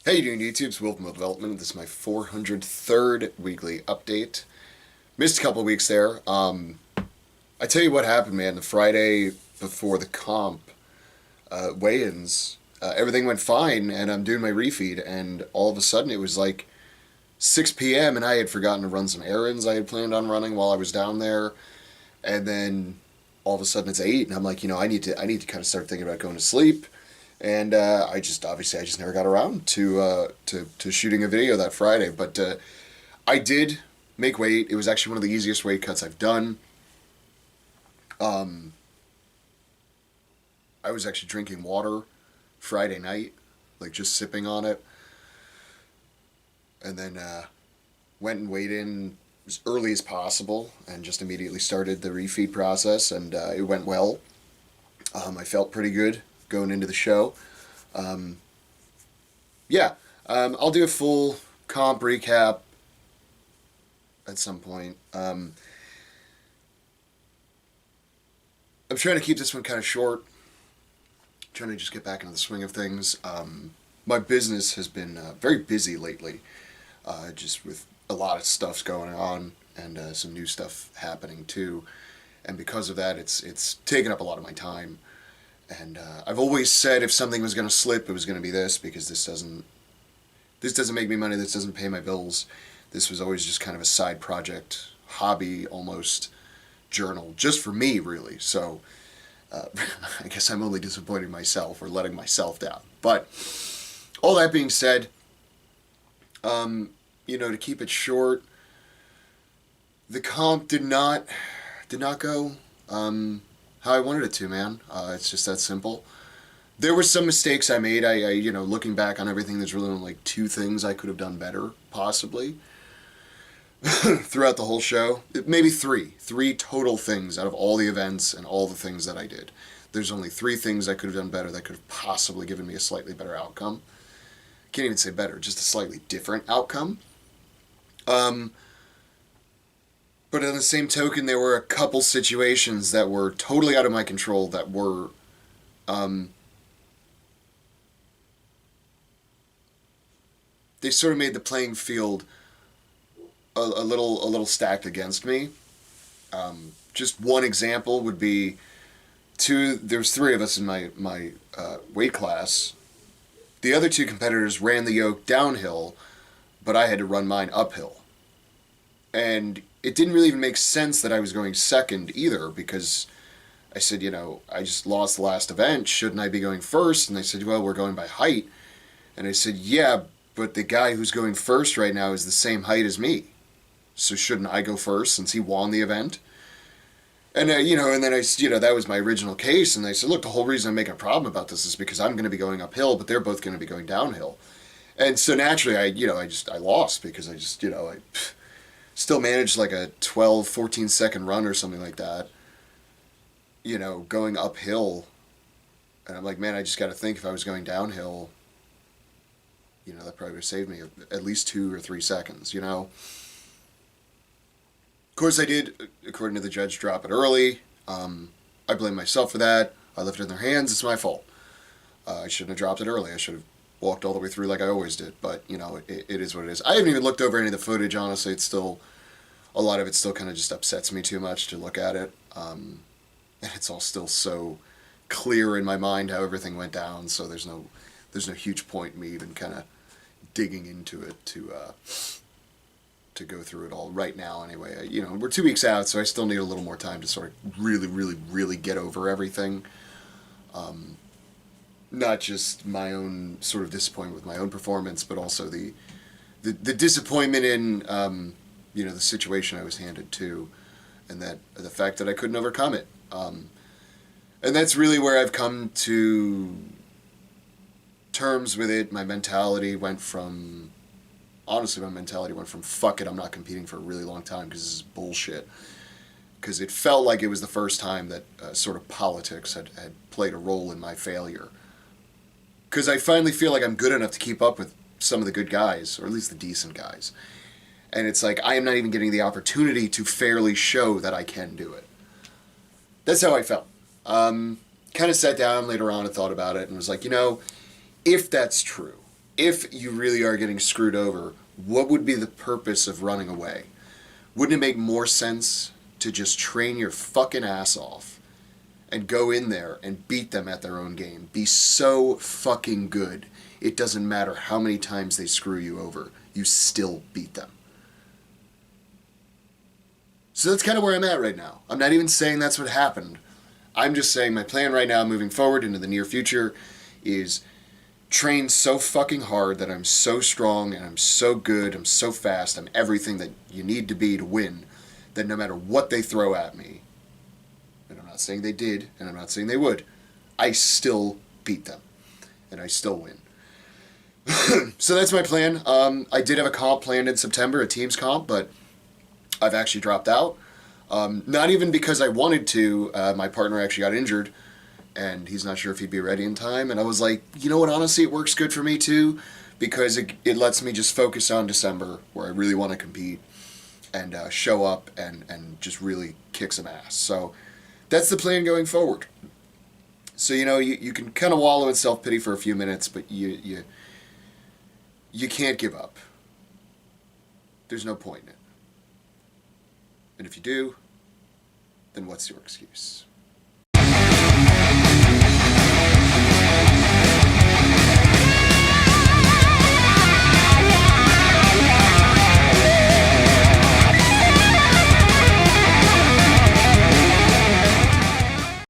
How you doing, YouTube? It's Will from Will Development. This is my 403rd weekly update. Missed a couple of weeks there. I tell you what happened, man. The Friday before the comp weigh-ins, everything went fine, and I'm doing my refeed, and all of a sudden it was like 6 p.m. and I had forgotten to run some errands I had planned on running while I was down there, and then all of a sudden it's 8, and I'm like, I need to kind of start thinking about going to sleep. And I just never got around to shooting a video that Friday. But I did make weight. It was actually one of the easiest weight cuts I've done. I was actually drinking water Friday night, like just sipping on it, and then went and weighed in as early as possible, and just immediately started the refeed process, and it went well. I felt pretty good going into the show. I'll do a full comp recap at some point. I'm trying to keep this one kind of short. I'm trying to just get back into the swing of things. My business has been very busy lately, just with a lot of stuff going on and some new stuff happening too. And because of that, it's taken up a lot of my time. And I've always said if something was going to slip, it was going to be this, because this doesn't make me money, this doesn't pay my bills. This was always just kind of a side project, hobby, almost journal, just for me, really. So I guess I'm only disappointing myself or letting myself down. But all that being said, to keep it short, the comp did not go how I wanted it to, man. It's just that simple. There were some mistakes I made. I looking back on everything, there's really only like 2 things I could have done better, possibly, throughout the whole show. Maybe 3. 3 total things out of all the events and all the things that I did. There's only 3 things I could have done better that could have possibly given me a slightly better outcome. Can't even say better, just a slightly different outcome. But on the same token, there were a couple situations that were totally out of my control that were, they sort of made the playing field a little stacked against me. Just one example would be there's 3 of us in my weight class. The other 2 competitors ran the yoke downhill, but I had to run mine uphill. And it didn't really even make sense that I was going second either, because I said, I just lost the last event. Shouldn't I be going first? And they said, well, we're going by height. And I said, yeah, but the guy who's going first right now is the same height as me. So shouldn't I go first since he won the event? And, and then that was my original case. And they said, look, the whole reason I'm making a problem about this is because I'm going to be going uphill, but they're both going to be going downhill. And so naturally, I lost, because I still managed like a 14 second run or something like that, going uphill. And I'm like, man, I just got to think, if I was going downhill, that probably would have saved me at least 2 or 3 seconds, Of course I did, according to the judge, drop it early. I blame myself for that. I left it in their hands. It's my fault. I shouldn't have dropped it early. I should have walked all the way through like I always did, but it is what it is. I haven't even looked over any of the footage, honestly. A lot of it still kind of just upsets me too much to look at it, and it's all still so clear in my mind how everything went down, so there's no huge point in me even kind of digging into it to go through it all right now anyway. We're 2 weeks out, so I still need a little more time to sort of really, really, really get over everything. Not just my own sort of disappointment with my own performance, but also the disappointment in the situation I was handed to, and that the fact that I couldn't overcome it. And that's really where I've come to terms with it. My mentality went from fuck it, I'm not competing for a really long time because this is bullshit. Because it felt like it was the first time that sort of politics had played a role in my failure. Because I finally feel like I'm good enough to keep up with some of the good guys, or at least the decent guys. And it's like, I am not even getting the opportunity to fairly show that I can do it. That's how I felt. Kind of sat down later on and thought about it and was like, if that's true, if you really are getting screwed over, what would be the purpose of running away? Wouldn't it make more sense to just train your fucking ass off and go in there and beat them at their own game? Be so fucking good. It doesn't matter how many times they screw you over. You still beat them. So that's kind of where I'm at right now. I'm not even saying that's what happened. I'm just saying my plan right now moving forward into the near future is train so fucking hard that I'm so strong and I'm so good, I'm so fast, I'm everything that you need to be to win, that no matter what they throw at me, and I'm not saying they did, and I'm not saying they would, I still beat them. And I still win. So that's my plan. I did have a comp planned in September, a team's comp, but I've actually dropped out. Not even because I wanted to. My partner actually got injured, and he's not sure if he'd be ready in time. And I was like, you know what, honestly, it works good for me too, because it lets me just focus on December, where I really want to compete, and show up and just really kick some ass. So that's the plan going forward. So, you can kind of wallow in self-pity for a few minutes, but you can't give up. There's no point in it. And if you do, then what's your excuse?